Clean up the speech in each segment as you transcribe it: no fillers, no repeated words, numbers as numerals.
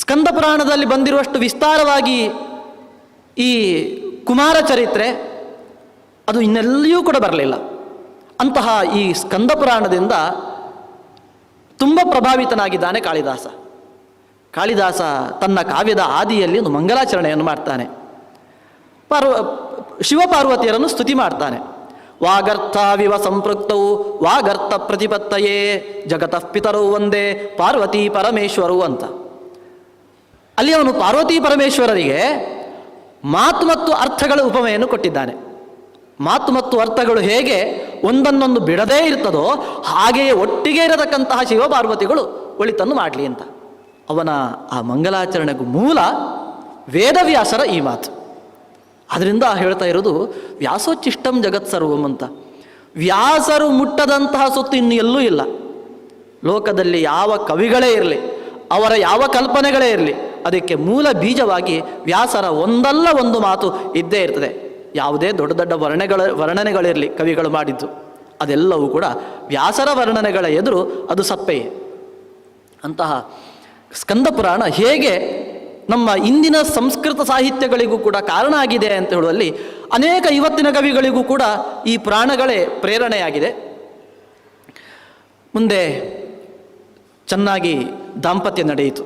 ಸ್ಕಂದ ಪುರಾಣದಲ್ಲಿ ಬಂದಿರುವಷ್ಟು ವಿಸ್ತಾರವಾಗಿ ಈ ಕುಮಾರ ಚರಿತ್ರೆ ಅದು ಇನ್ನೆಲ್ಲಿಯೂ ಕೂಡ ಬರಲಿಲ್ಲ. ಅಂತಹ ಈ ಸ್ಕಂದ ಪುರಾಣದಿಂದ ತುಂಬ ಪ್ರಭಾವಿತನಾಗಿದ್ದಾನೆ ಕಾಳಿದಾಸ. ಕಾಳಿದಾಸ ತನ್ನ ಕಾವ್ಯದ ಆದಿಯಲ್ಲಿ ಒಂದು ಮಂಗಲಾಚರಣೆಯನ್ನು ಮಾಡ್ತಾನೆ. ಶಿವಪಾರ್ವತಿಯರನ್ನು ಸ್ತುತಿ ಮಾಡ್ತಾನೆ. ವಾಗರ್ಥವಿವ ಸಂಪೃಕ್ತವು ವಾಗರ್ಥ ಪ್ರತಿಪತ್ತಯೇ ಜಗತಃ ಪಿತರು ಒಂದೇ ಪಾರ್ವತಿ ಪರಮೇಶ್ವರು ಅಂತ. ಅಲ್ಲಿ ಅವನು ಪಾರ್ವತಿ ಪರಮೇಶ್ವರರಿಗೆ ಮಾತು ಮತ್ತು ಅರ್ಥಗಳ ಉಪಮೆಯನ್ನು ಕೊಟ್ಟಿದ್ದಾನೆ. ಮಾತು ಮತ್ತು ಅರ್ಥಗಳು ಹೇಗೆ ಒಂದನ್ನೊಂದು ಬಿಡದೇ ಇರ್ತದೋ ಹಾಗೆಯೇ ಒಟ್ಟಿಗೆ ಇರತಕ್ಕಂತಹ ಶಿವಪಾರ್ವತಿಗಳು ಒಳಿತನ್ನು ಮಾಡಲಿ ಅಂತ. ಅವನ ಆ ಮಂಗಲಾಚರಣೆಗೂ ಮೂಲ ವೇದವ್ಯಾಸರ ಈ ಮಾತು. ಅದರಿಂದ ಹೇಳ್ತಾ ಇರೋದು ವ್ಯಾಸೋಚ್ಚಿಷ್ಟಂ ಜಗತ್ ಸರ್ವಂ ಅಂತ. ವ್ಯಾಸರು ಮುಟ್ಟದಂತಹ ಸೊತ್ತು ಇನ್ನು ಎಲ್ಲೂ ಇಲ್ಲ. ಲೋಕದಲ್ಲಿ ಯಾವ ಕವಿಗಳೇ ಇರಲಿ, ಅವರ ಯಾವ ಕಲ್ಪನೆಗಳೇ ಇರಲಿ, ಅದಕ್ಕೆ ಮೂಲ ಬೀಜವಾಗಿ ವ್ಯಾಸರ ಒಂದಲ್ಲ ಒಂದು ಮಾತು ಇದ್ದೇ ಇರ್ತದೆ. ಯಾವುದೇ ದೊಡ್ಡ ದೊಡ್ಡ ವರ್ಣನೆಗಳಿರಲಿ ಕವಿಗಳು ಮಾಡಿದ್ದು, ಅದೆಲ್ಲವೂ ಕೂಡ ವ್ಯಾಸರ ವರ್ಣನೆಗಳ ಎದುರು ಅದು ಸಪ್ಪೆಯೇ. ಅಂತಹ ಸ್ಕಂದ ಪುರಾಣ ಹೇಗೆ ನಮ್ಮ ಇಂದಿನ ಸಂಸ್ಕೃತ ಸಾಹಿತ್ಯಗಳಿಗೂ ಕೂಡ ಕಾರಣ ಆಗಿದೆ ಅಂತ ಹೇಳುವಲ್ಲಿ ಅನೇಕ ಇವತ್ತಿನ ಕವಿಗಳಿಗೂ ಕೂಡ ಈ ಪುರಾಣಗಳೇ ಪ್ರೇರಣೆಯಾಗಿದೆ. ಮುಂದೆ ಚೆನ್ನಾಗಿ ದಾಂಪತ್ಯ ನಡೆಯಿತು.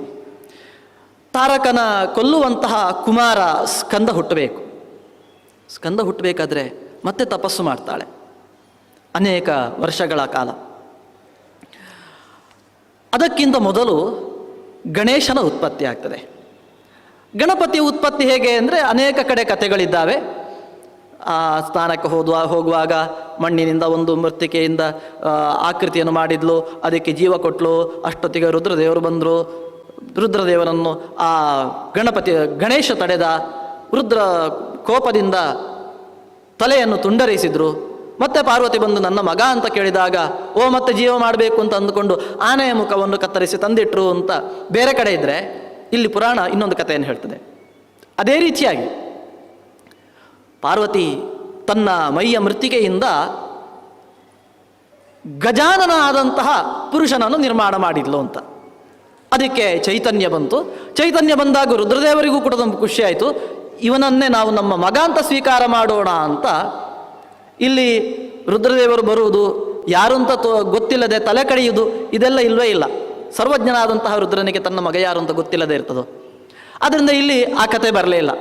ತಾರಕನ ಕೊಲ್ಲುವಂತಹ ಕುಮಾರ ಸ್ಕಂದ ಹುಟ್ಟಬೇಕು. ಸ್ಕಂದ ಹುಟ್ಟಬೇಕಾದ್ರೆ ಮತ್ತೆ ತಪಸ್ಸು ಮಾಡ್ತಾಳೆ ಅನೇಕ ವರ್ಷಗಳ ಕಾಲ. ಅದಕ್ಕಿಂತ ಮೊದಲು ಗಣೇಶನ ಉತ್ಪತ್ತಿ ಆಗ್ತದೆ. ಗಣಪತಿಯ ಉತ್ಪತ್ತಿ ಹೇಗೆ ಅಂದರೆ ಅನೇಕ ಕಡೆ ಕಥೆಗಳಿದ್ದಾವೆ. ಆ ಸ್ಥಾನಕ್ಕೆ ಹೋಗುವಾಗ ಮಣ್ಣಿನಿಂದ ಒಂದು ಮೃತ್ತಿಕೆಯಿಂದ ಆಕೃತಿಯನ್ನು ಮಾಡಿದ್ಲು, ಅದಕ್ಕೆ ಜೀವ ಕೊಟ್ಟಲು. ಅಷ್ಟೊತ್ತಿಗೆ ರುದ್ರದೇವರು ಬಂದರು. ರುದ್ರದೇವರನ್ನು ಆ ಗಣೇಶ ತಡೆದ. ರುದ್ರ ಕೋಪದಿಂದ ತಲೆಯನ್ನು ತುಂಡರಿಸಿದ್ರು. ಮತ್ತೆ ಪಾರ್ವತಿ ಬಂದು ನನ್ನ ಮಗ ಅಂತ ಕೇಳಿದಾಗ ಮತ್ತೆ ಜೀವ ಮಾಡಬೇಕು ಅಂತ ಅಂದುಕೊಂಡು ಆನೆಯ ಮುಖವನ್ನು ಕತ್ತರಿಸಿ ತಂದಿಟ್ರು ಅಂತ ಬೇರೆ ಕಡೆ ಇದ್ದರೆ, ಇಲ್ಲಿ ಪುರಾಣ ಇನ್ನೊಂದು ಕಥೆಯನ್ನು ಹೇಳ್ತದೆ. ಅದೇ ರೀತಿಯಾಗಿ ಪಾರ್ವತಿ ತನ್ನ ಮೈಯ ಮೃತ್ತಿಕೆಯಿಂದ ಗಜಾನನ ಆದಂತಹ ಪುರುಷನನ್ನು ನಿರ್ಮಾಣ ಮಾಡಿದ್ಲು ಅಂತ. ಅದಕ್ಕೆ ಚೈತನ್ಯ ಬಂತು. ಚೈತನ್ಯ ಬಂದಾಗ ರುದ್ರದೇವರಿಗೂ ಕೂಡ ತುಂಬ ಖುಷಿ ಆಯಿತು. ಇವನನ್ನೇ ನಾವು ನಮ್ಮ ಮಗ ಅಂತ ಸ್ವೀಕಾರ ಮಾಡೋಣ ಅಂತ ಇಲ್ಲಿ ರುದ್ರದೇವರು ಬರುವುದು, ಯಾರು ಅಂತ ಗೊತ್ತಿಲ್ಲದೆ ತಲೆ ಕಡಿಯುವುದು, ಇದೆಲ್ಲ ಇಲ್ಲವೇ ಇಲ್ಲ. ಸರ್ವಜ್ಞನಾದಂತಹ ರುದ್ರನಿಗೆ ತನ್ನ ಮಗ ಯಾರು ಅಂತ ಗೊತ್ತಿಲ್ಲದೆ ಇರ್ತದೋ. ಆದ್ದರಿಂದ ಇಲ್ಲಿ ಆ ಕತೆ ಬರಲೇ ಇಲ್ಲ.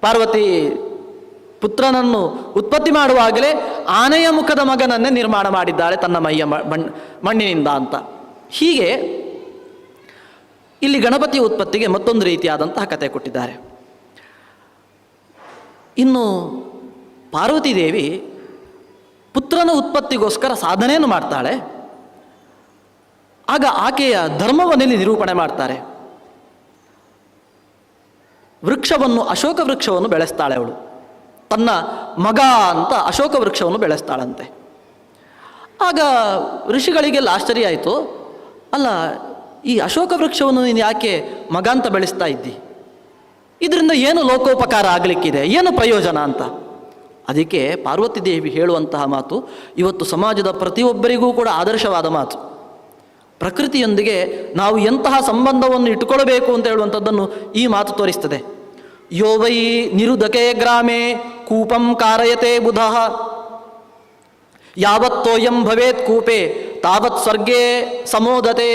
ಪಾರ್ವತಿ ಪುತ್ರನನ್ನು ಉತ್ಪತ್ತಿ ಮಾಡುವಾಗಲೇ ಆನೆಯ ಮುಖದ ಮಗನನ್ನೇ ನಿರ್ಮಾಣ ಮಾಡಿದ್ದಾಳೆ ತನ್ನ ಮೈಯ ಮಣ್ಣಿನಿಂದ ಅಂತ. ಹೀಗೆ ಇಲ್ಲಿ ಗಣಪತಿಯ ಉತ್ಪತ್ತಿಗೆ ಮತ್ತೊಂದು ರೀತಿಯಾದಂತಹ ಕತೆ ಕೊಟ್ಟಿದ್ದಾರೆ. ಇನ್ನು ಪಾರ್ವತಿ ದೇವಿ ಪುತ್ರನ ಉತ್ಪತ್ತಿಗೋಸ್ಕರ ಸಾಧನೆಯನ್ನು ಮಾಡ್ತಾಳೆ. ಆಗ ಆಕೆಯ ಧರ್ಮವನ್ನಲ್ಲಿ ನಿರೂಪಣೆ ಮಾಡ್ತಾರೆ. ವೃಕ್ಷವನ್ನು, ಅಶೋಕ ವೃಕ್ಷವನ್ನು ಬೆಳೆಸ್ತಾಳೆ ಅವಳು. ತನ್ನ ಮಗ ಅಂತ ಅಶೋಕ ವೃಕ್ಷವನ್ನು ಬೆಳೆಸ್ತಾಳಂತೆ. ಆಗ ಋಷಿಗಳಿಗೆಲ್ಲ ಆಶ್ಚರ್ಯ ಆಯಿತು. ಅಲ್ಲ, ಈ ಅಶೋಕ ವೃಕ್ಷವನ್ನು ನೀನು ಯಾಕೆ ಮಗ ಅಂತ ಬೆಳೆಸ್ತಾ ಇದ್ದಿ? ಇದರಿಂದ ಏನು ಲೋಕೋಪಕಾರ ಆಗಲಿಕ್ಕಿದೆ, ಏನು ಪ್ರಯೋಜನ ಅಂತ. ಅದಕ್ಕೆ ಪಾರ್ವತಿ ದೇವಿ ಹೇಳುವಂತಹ ಮಾತು ಇವತ್ತು ಸಮಾಜದ ಪ್ರತಿಯೊಬ್ಬರಿಗೂ ಕೂಡ ಆದರ್ಶವಾದ ಮಾತು. ಪ್ರಕೃತಿಯೊಂದಿಗೆ ನಾವು ಎಂತಹ ಸಂಬಂಧವನ್ನು ಇಟ್ಟುಕೊಳ್ಳಬೇಕು ಅಂತ ಹೇಳುವಂಥದ್ದನ್ನು ಈ ಮಾತು ತೋರಿಸ್ತದೆ. ಯೋ ವೈ ನಿರುದಕೆ ಗ್ರಾಮೇ ಕೂಪಂ ಕಾರಯತೆ ಬುಧಃ ಯಾವತ್ತೋಯಂ ಭವೇತ್ ಕೂಪೆ ತಾವತ್ ಸ್ವರ್ಗೇ ಸಮೋದತೆ.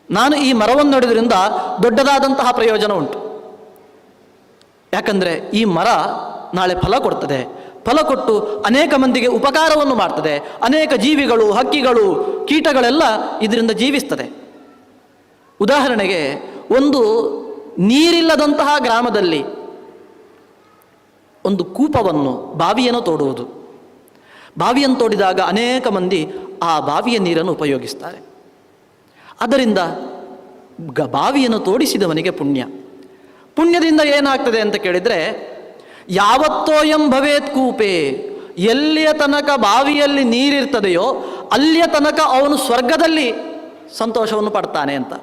ನಾನು ಈ ಮರವನ್ನು ನೋಡಿದ್ರಿಂದ ದೊಡ್ಡದಾದಂತಹ ಪ್ರಯೋಜನ ಉಂಟು. ಯಾಕಂದರೆ ಈ ಮರ ನಾಳೆ ಫಲ ಕೊಡ್ತದೆ. ಫಲ ಕೊಟ್ಟು ಅನೇಕ ಮಂದಿಗೆ ಉಪಕಾರವನ್ನು ಮಾಡ್ತದೆ. ಅನೇಕ ಜೀವಿಗಳು, ಹಕ್ಕಿಗಳು, ಕೀಟಗಳೆಲ್ಲ ಇದರಿಂದ ಜೀವಿಸ್ತದೆ. ಉದಾಹರಣೆಗೆ, ಒಂದು ನೀರಿಲ್ಲದಂತಹ ಗ್ರಾಮದಲ್ಲಿ ಒಂದು ಕೂಪವನ್ನು, ಬಾವಿಯನ್ನು ತೋಡುವುದು. ಬಾವಿಯನ್ನು ತೋಡಿದಾಗ ಅನೇಕ ಮಂದಿ ಆ ಬಾವಿಯ ನೀರನ್ನು ಉಪಯೋಗಿಸ್ತಾರೆ. ಅದರಿಂದ ಬಾವಿಯನ್ನು ತೋಡಿಸಿದವನಿಗೆ ಪುಣ್ಯ. ಪುಣ್ಯದಿಂದ ಏನಾಗ್ತದೆ ಅಂತ ಕೇಳಿದರೆ, ಯಾವತ್ತೋಯಂ ಭವೇತ್ ಕೂಪೆ, ಎಲ್ಲಿಯ ತನಕ ಬಾವಿಯಲ್ಲಿ ನೀರಿರ್ತದೆಯೋ ಅಲ್ಲಿಯ ತನಕ ಅವನು ಸ್ವರ್ಗದಲ್ಲಿ ಸಂತೋಷವನ್ನು ಪಡ್ತಾನೆ ಅಂತ.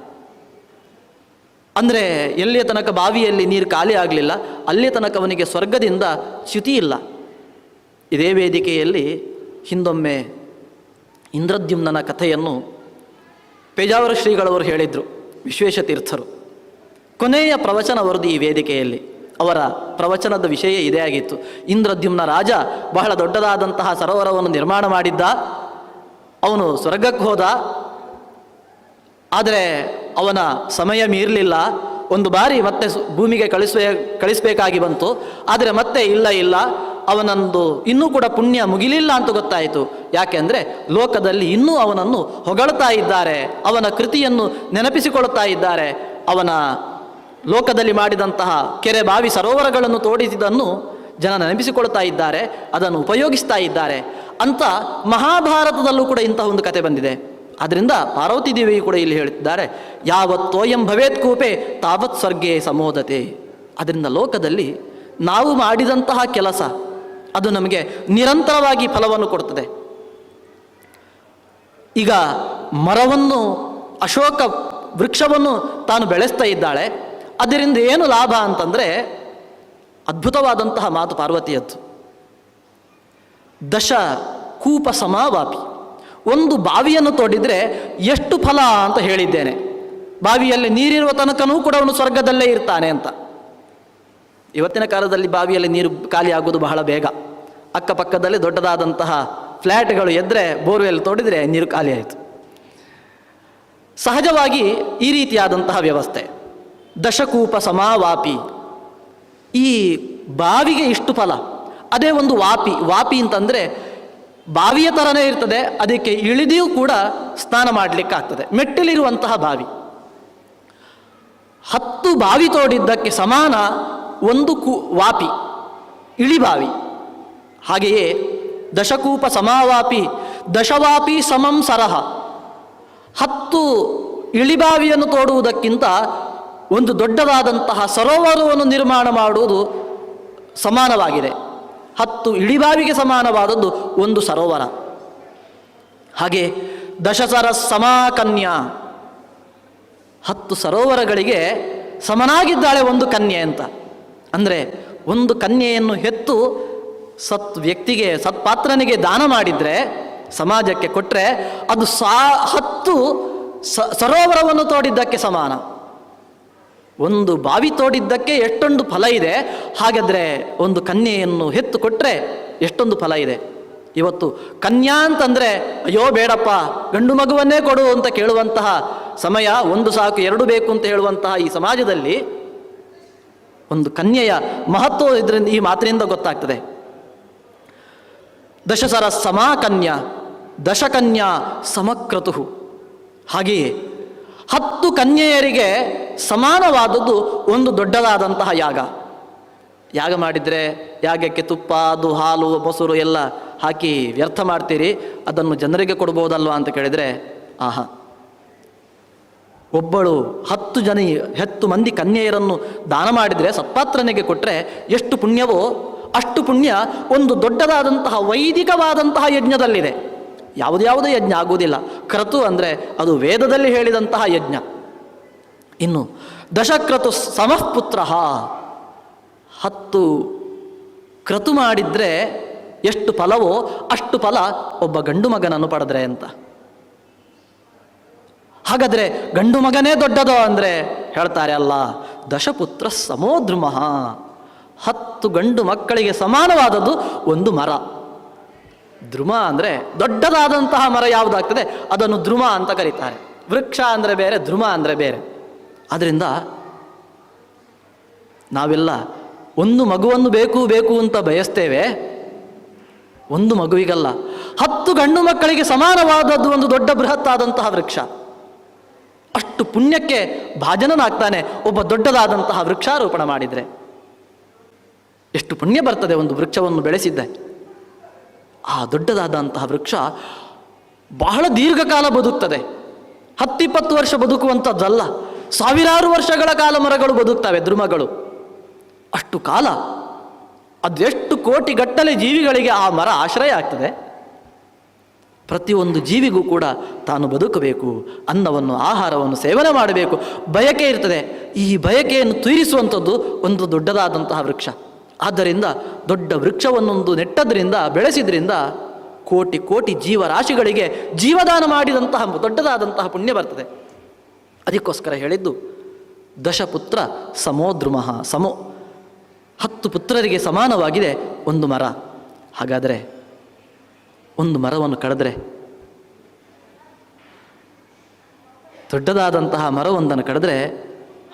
ಅಂದರೆ ಎಲ್ಲಿಯ ತನಕ ಬಾವಿಯಲ್ಲಿ ನೀರು ಖಾಲಿ ಆಗಲಿಲ್ಲ ಅಲ್ಲಿಯ ತನಕ ಅವನಿಗೆ ಸ್ವರ್ಗದಿಂದ ಚ್ಯುತಿ ಇಲ್ಲ. ಇದೇ ವೇದಿಕೆಯಲ್ಲಿ ಹಿಂದೊಮ್ಮೆ ಇಂದ್ರದ್ಯುಮ್ನನ ಕಥೆಯನ್ನು ಪೇಜಾವರ ಶ್ರೀಗಳವರು ಹೇಳಿದರು. ವಿಶ್ವೇಶತೀರ್ಥರು. ಕೊನೆಯ ಪ್ರವಚನ ಅವರದು ಈ ವೇದಿಕೆಯಲ್ಲಿ. ಅವರ ಪ್ರವಚನದ ವಿಷಯ ಇದೇ ಆಗಿತ್ತು. ಇಂದ್ರದ್ಯುಮ್ನ ರಾಜ ಬಹಳ ದೊಡ್ಡದಾದಂತಹ ಸರೋವರವನ್ನು ನಿರ್ಮಾಣ ಮಾಡಿದ್ದ. ಅವನು ಸ್ವರ್ಗಕ್ಕೆ ಹೋದ. ಆದರೆ ಅವನ ಸಮಯ ಮೀರಲಿಲ್ಲ. ಒಂದು ಬಾರಿ ಮತ್ತೆ ಭೂಮಿಗೆ ಕಳಿಸಬೇಕಾಗಿ ಬಂತು. ಆದರೆ ಮತ್ತೆ ಇಲ್ಲ ಅವನಂದು ಇನ್ನೂ ಕೂಡ ಪುಣ್ಯ ಮುಗಿಲಿಲ್ಲ ಅಂತ ಗೊತ್ತಾಯಿತು. ಯಾಕೆಂದರೆ ಲೋಕದಲ್ಲಿ ಇನ್ನೂ ಅವನನ್ನು ಹೊಗಳ್ತಾ ಇದ್ದಾರೆ, ಅವನ ಕೃತಿಯನ್ನು ನೆನಪಿಸಿಕೊಳ್ತಾ ಇದ್ದಾರೆ. ಅವನ ಲೋಕದಲ್ಲಿ ಮಾಡಿದಂತಹ ಕೆರೆ ಬಾವಿ ಸರೋವರಗಳನ್ನು ತೋಡಿಸಿದ್ದನ್ನು ಜನ ನೆನಪಿಸಿಕೊಳ್ತಾ ಇದ್ದಾರೆ, ಅದನ್ನು ಉಪಯೋಗಿಸ್ತಾ ಇದ್ದಾರೆ ಅಂತ ಮಹಾಭಾರತದಲ್ಲೂ ಕೂಡ ಇಂತಹ ಒಂದು ಕತೆ ಬಂದಿದೆ. ಆದ್ದರಿಂದ ಪಾರ್ವತಿ ದೇವಿಯು ಕೂಡ ಇಲ್ಲಿ ಹೇಳುತ್ತಿದ್ದಾರೆ, ಯಾವತ್ತೋಯಂ ಭವೇತ್ ಕೂಪೆ ತಾವತ್ ಸ್ವರ್ಗೇ ಸಮೋದತೆ. ಅದರಿಂದ ಲೋಕದಲ್ಲಿ ನಾವು ಮಾಡಿದಂತಹ ಕೆಲಸ ಅದು ನಮಗೆ ನಿರಂತರವಾಗಿ ಫಲವನ್ನು ಕೊಡ್ತದೆ. ಈಗ ಮರವನ್ನು, ಅಶೋಕ ವೃಕ್ಷವನ್ನು ತಾನು ಬೆಳೆಸ್ತಾ ಇದ್ದಾಳೆ. ಅದರಿಂದ ಏನು ಲಾಭ ಅಂತಂದರೆ ಅದ್ಭುತವಾದಂತಹ ಮಾತು ಪಾರ್ವತಿಯದ್ದು. ದಶ ಕೂಪ ಸಮಾವಾಪಿ. ಒಂದು ಬಾವಿಯನ್ನು ತೋಡಿದರೆ ಎಷ್ಟು ಫಲ ಅಂತ ಹೇಳಿದ್ದೇನೆ. ಬಾವಿಯಲ್ಲಿ ನೀರಿರುವ ತನಕನೂ ಕೂಡ ಅವನು ಸ್ವರ್ಗದಲ್ಲೇ ಇರ್ತಾನೆ ಅಂತ. ಇವತ್ತಿನ ಕಾಲದಲ್ಲಿ ಬಾವಿಯಲ್ಲಿ ನೀರು ಖಾಲಿ ಆಗೋದು ಬಹಳ ಬೇಗ. ಅಕ್ಕಪಕ್ಕದಲ್ಲಿ ದೊಡ್ಡದಾದಂತಹ ಫ್ಲ್ಯಾಟ್ಗಳು ಎದ್ದರೆ ಬೋರ್ವೆಲ್ ತೋಡಿದರೆ ನೀರು ಖಾಲಿ ಆಯಿತು. ಸಹಜವಾಗಿ ಈ ರೀತಿಯಾದಂತಹ ವ್ಯವಸ್ಥೆ. ದಶಕೂಪ ಸಮಾವಾಪಿ. ಈ ಬಾವಿಗೆ ಇಷ್ಟು ಫಲ. ಅದೇ ಒಂದು ವಾಪಿ ಅಂತಂದರೆ ಬಾವಿಯ ಥರನೇ ಇರ್ತದೆ. ಅದಕ್ಕೆ ಇಳಿದಿಯೂ ಕೂಡ ಸ್ನಾನ ಮಾಡಲಿಕ್ಕಾಗ್ತದೆ. ಮೆಟ್ಟಿಲಿರುವಂತಹ ಬಾವಿ. 10 ಬಾವಿ ತೋಡಿದ್ದಕ್ಕೆ ಸಮಾನ ಒಂದು ವಾಪಿ, ಇಳಿಬಾವಿ. ಹಾಗೆಯೇ ದಶಕೂಪ ಸಮಾವಾಪಿ ದಶವಾಪಿ ಸಮಂ ಸರಹ. 10 ಇಳಿಬಾವಿಯನ್ನು ತೋಡುವುದಕ್ಕಿಂತ ಒಂದು ದೊಡ್ಡದಾದಂತಹ ಸರೋವರವನ್ನು ನಿರ್ಮಾಣ ಮಾಡುವುದು ಸಮಾನವಾಗಿದೆ. 10 ಇಳಿಬಾವಿಗೆ ಸಮಾನವಾದದ್ದು ಒಂದು ಸರೋವರ. ಹಾಗೆ ದಶಸರ ಸಮಾಕನ್ಯಾ. 10 ಸರೋವರಗಳಿಗೆ ಸಮನಾಗಿದ್ದಾಳೆ ಒಂದು ಕನ್ಯೆ ಅಂತ. ಅಂದರೆ ಒಂದು ಕನ್ಯೆಯನ್ನು ಹೆತ್ತು ವ್ಯಕ್ತಿಗೆ, ಸತ್ಪಾತ್ರನಿಗೆ ದಾನ ಮಾಡಿದರೆ, ಸಮಾಜಕ್ಕೆ ಕೊಟ್ಟರೆ ಅದು 10 ಸರೋವರವನ್ನು ತೋಡಿದ್ದಕ್ಕೆ ಸಮಾನ. ಒಂದು ಬಾವಿ ತೋಡಿದ್ದಕ್ಕೆ ಎಷ್ಟೊಂದು ಫಲ ಇದೆ. ಹಾಗಾದರೆ ಒಂದು ಕನ್ಯೆಯನ್ನು ಹೆತ್ತು ಕೊಟ್ಟರೆ ಎಷ್ಟೊಂದು ಫಲ ಇದೆ. ಇವತ್ತು ಕನ್ಯಾ ಅಂತಂದರೆ ಅಯ್ಯೋ ಬೇಡಪ್ಪ, ಗಂಡು ಮಗುವನ್ನೇ ಕೊಡು ಅಂತ ಕೇಳುವಂತಹ ಸಮಯ. ಒಂದು ಸಾಕು, 2 ಬೇಕು ಅಂತ ಹೇಳುವಂತಹ ಈ ಸಮಾಜದಲ್ಲಿ ಒಂದು ಕನ್ಯೆಯ ಮಹತ್ವ ಇದರಿಂದ, ಈ ಮಾತಿನಿಂದ ಗೊತ್ತಾಗ್ತದೆ. ದಶಸರ ಸಮಾಕನ್ಯಾ ದಶಕನ್ಯಾ ಸಮಕ್ರತು. ಹಾಗೆಯೇ 10 ಕನ್ಯೆಯರಿಗೆ ಸಮಾನವಾದದ್ದು ಒಂದು ದೊಡ್ಡದಾದಂತಹ ಯಾಗ ಮಾಡಿದರೆ ಯಾಗಕ್ಕೆ ತುಪ್ಪ, ಅದು ಹಾಲು, ಮೊಸರು ಎಲ್ಲ ಹಾಕಿ ವ್ಯರ್ಥ ಮಾಡ್ತೀರಿ, ಅದನ್ನು ಜನರಿಗೆ ಕೊಡ್ಬೋದಲ್ವಾ ಅಂತ ಕೇಳಿದರೆ, ಆಹಾ, ಒಬ್ಬಳು 10 ಮಂದಿ ಕನ್ಯೆಯರನ್ನು ದಾನ ಮಾಡಿದರೆ, ಸತ್ಪಾತ್ರನಿಗೆ ಕೊಟ್ಟರೆ ಎಷ್ಟು ಪುಣ್ಯವೋ ಅಷ್ಟು ಪುಣ್ಯ ಒಂದು ದೊಡ್ಡದಾದಂತಹ ವೈದಿಕವಾದಂತಹ ಯಜ್ಞದಲ್ಲಿದೆ. ಯಾವುದ್ಯಾವುದೇ ಯಜ್ಞ ಆಗುವುದಿಲ್ಲ. ಕ್ರತು ಅಂದರೆ ಅದು ವೇದದಲ್ಲಿ ಹೇಳಿದಂತಹ ಯಜ್ಞ. ಇನ್ನು ದಶಕ್ರತು ಸಮಃಪುತ್ರ. 10 ಕ್ರತು ಮಾಡಿದರೆ ಎಷ್ಟು ಫಲವೋ ಅಷ್ಟು ಫಲ ಒಬ್ಬ ಗಂಡು ಮಗನನ್ನು ಪಡೆದ್ರೆ ಅಂತ. ಹಾಗಾದರೆ ಗಂಡು ಮಗನೇ ದೊಡ್ಡದೋ ಅಂದರೆ ಹೇಳ್ತಾರೆ, ಅಲ್ಲ, ದಶಪುತ್ರ ಸಮೋದ್ರುಮಃ. 10 ಗಂಡು ಮಕ್ಕಳಿಗೆ ಸಮಾನವಾದದ್ದು ಒಂದು ಮರ. ದ್ರುಮ ಅಂದರೆ ದೊಡ್ಡದಾದಂತಹ ಮರ ಯಾವುದಾಗ್ತದೆ ಅದನ್ನು ದ್ರುಮ ಅಂತ ಕರೀತಾರೆ. ವೃಕ್ಷ ಅಂದರೆ ಬೇರೆ, ದ್ರುಮ ಅಂದರೆ ಬೇರೆ. ಆದ್ದರಿಂದ ನಾವೆಲ್ಲ ಒಂದು ಮಗುವನ್ನು ಬೇಕು ಅಂತ ಬಯಸ್ತೇವೆ. ಒಂದು ಮಗುವಿಗಲ್ಲ, 10 ಗಂಡು ಮಕ್ಕಳಿಗೆ ಸಮಾನವಾದದ್ದು ಒಂದು ದೊಡ್ಡ ಬೃಹತ್ತಾದಂತಹ ವೃಕ್ಷ. ಅಷ್ಟು ಪುಣ್ಯಕ್ಕೆ ಭಾಜನನಾಗ್ತಾನೆ ಒಬ್ಬ ದೊಡ್ಡದಾದಂತಹ ವೃಕ್ಷಾರೋಪಣ ಮಾಡಿದರೆ. ಎಷ್ಟು ಪುಣ್ಯ ಬರ್ತದೆ ಒಂದು ವೃಕ್ಷವನ್ನು ಬೆಳೆಸಿದ್ದೆ. ಆ ದೊಡ್ಡದಾದಂತಹ ವೃಕ್ಷ ಬಹಳ ದೀರ್ಘಕಾಲ ಬದುಕ್ತದೆ. 10-20 ವರ್ಷ ಬದುಕುವಂಥದ್ದಲ್ಲ, ಸಾವಿರಾರು ವರ್ಷಗಳ ಕಾಲ ಮರಗಳು ಬದುಕ್ತವೆ, ದ್ರುಮಗಳು. ಅಷ್ಟು ಕಾಲ ಅದೆಷ್ಟು ಕೋಟಿಗಟ್ಟಲೆ ಜೀವಿಗಳಿಗೆ ಆ ಮರ ಆಶ್ರಯ ಆಗ್ತದೆ. ಪ್ರತಿಯೊಂದು ಜೀವಿಗೂ ಕೂಡ ತಾನು ಬದುಕಬೇಕು, ಅನ್ನವನ್ನು, ಆಹಾರವನ್ನು ಸೇವನೆ ಮಾಡಬೇಕು, ಬಯಕೆ ಇರ್ತದೆ. ಈ ಬಯಕೆಯನ್ನು ತೀರಿಸುವಂಥದ್ದು ಒಂದು ದೊಡ್ಡದಾದಂತಹ ವೃಕ್ಷ. ಆದ್ದರಿಂದ ದೊಡ್ಡ ವೃಕ್ಷವನ್ನೊಂದು ನೆಟ್ಟದ್ರಿಂದ, ಬೆಳೆಸಿದ್ರಿಂದ ಕೋಟಿ ಜೀವರಾಶಿಗಳಿಗೆ ಜೀವದಾನ ಮಾಡಿದಂತಹ ದೊಡ್ಡದಾದಂತಹ ಪುಣ್ಯ ಬರ್ತದೆ. ಅದಕ್ಕೋಸ್ಕರ ಹೇಳಿದ್ದು ದಶಪುತ್ರ ಸಮೋದ್ರುಮಃ, 10 ಪುತ್ರರಿಗೆ ಸಮಾನವಾಗಿದೆ ಒಂದು ಮರ. ಹಾಗಾದರೆ ಒಂದು ಮರವನ್ನು ಕಡಿದ್ರೆ, ದೊಡ್ಡದಾದಂತಹ ಮರವೊಂದನ್ನು ಕಡಿದ್ರೆ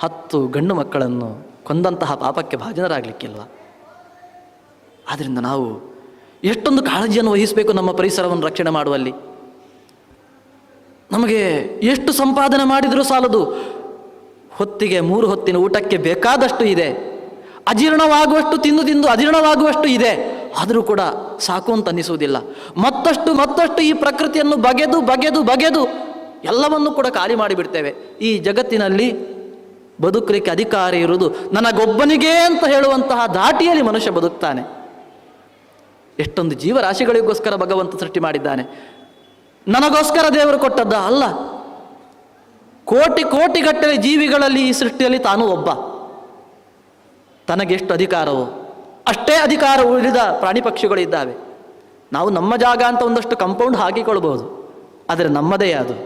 10 ಗಂಡು ಮಕ್ಕಳನ್ನು ಕೊಂದಂತಹ ಪಾಪಕ್ಕೆ ಭಾಜನರಾಗಲಿಕ್ಕಿಲ್ವ? ಆದ್ದರಿಂದ ನಾವು ಎಷ್ಟೊಂದು ಕಾಳಜಿಯನ್ನು ವಹಿಸಬೇಕು ನಮ್ಮ ಪರಿಸರವನ್ನು ರಕ್ಷಣೆ ಮಾಡುವಲ್ಲಿ. ನಮಗೆ ಎಷ್ಟು ಸಂಪಾದನೆ ಮಾಡಿದರೂ ಸಾಲದು, ಹೊತ್ತಿಗೆ 3 ಹೊತ್ತಿನ ಊಟಕ್ಕೆ ಬೇಕಾದಷ್ಟು ಇದೆ, ಅಜೀರ್ಣವಾಗುವಷ್ಟು ತಿಂದು ಅಜೀರ್ಣವಾಗುವಷ್ಟು ಇದೆ, ಆದರೂ ಕೂಡ ಸಾಕು ಅಂತ ಅನ್ನಿಸುವುದಿಲ್ಲ. ಮತ್ತಷ್ಟು ಈ ಪ್ರಕೃತಿಯನ್ನು ಬಗೆದು ಎಲ್ಲವನ್ನೂ ಕೂಡ ಖಾಲಿ ಮಾಡಿಬಿಡ್ತೇವೆ. ಈ ಜಗತ್ತಿನಲ್ಲಿ ಬದುಕಲಿಕ್ಕೆ ಅಧಿಕಾರ ಇರುವುದು ನನಗೊಬ್ಬನಿಗೇ ಅಂತ ಹೇಳುವಂತಹ ದಾಟಿಯಲ್ಲಿ ಮನುಷ್ಯ ಬದುಕ್ತಾನೆ. ಎಷ್ಟೊಂದು ಜೀವರಾಶಿಗಳಿಗೋಸ್ಕರ ಭಗವಂತ ಸೃಷ್ಟಿ ಮಾಡಿದ್ದಾನೆ. ನನಗೋಸ್ಕರ ದೇವರು ಕೊಟ್ಟದ್ದ ಅಲ್ಲ. ಕೋಟಿಗಟ್ಟಲೆ ಜೀವಿಗಳಲ್ಲಿ ಈ ಸೃಷ್ಟಿಯಲ್ಲಿ ತಾನು ಒಬ್ಬ. ತನಗೆಷ್ಟು ಅಧಿಕಾರವೋ ಅಷ್ಟೇ ಅಧಿಕಾರ ಉಳಿದ ಪ್ರಾಣಿ ಪಕ್ಷಿಗಳಿದ್ದಾವೆ. ನಾವು ನಮ್ಮ ಜಾಗ ಅಂತ ಒಂದಷ್ಟು ಕಂಪೌಂಡ್ ಹಾಕಿಕೊಳ್ಬಹುದು, ಆದರೆ ನಮ್ಮದೇ ಅದು.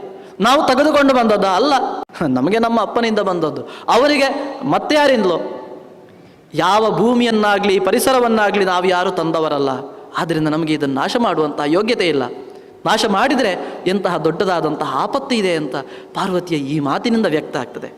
ನಾವು ತೆಗೆದುಕೊಂಡು ಬಂದದ್ದು ಅಲ್ಲ, ನಮಗೆ ನಮ್ಮ ಅಪ್ಪನಿಂದ ಬಂದದ್ದು, ಅವರಿಗೆ ಮತ್ತೆ ಯಾರಿಂದಲೋ. ಯಾವ ಭೂಮಿಯನ್ನಾಗಲಿ ಪರಿಸರವನ್ನಾಗಲಿ ನಾವು ಯಾರು ತಂದವರಲ್ಲ. ಆದ್ದರಿಂದ ನಮಗೆ ಇದನ್ನು ನಾಶ ಮಾಡುವಂತಹ ಯೋಗ್ಯತೆ ಇಲ್ಲ. ನಾಶ ಮಾಡಿದರೆ ಎಂತಹ ದೊಡ್ಡದಾದಂತಹ ಆಪತ್ತು ಇದೆ ಅಂತ ಪಾರ್ವತಿಯ ಈ ಮಾತಿನಿಂದ ವ್ಯಕ್ತ ಆಗ್ತದೆ.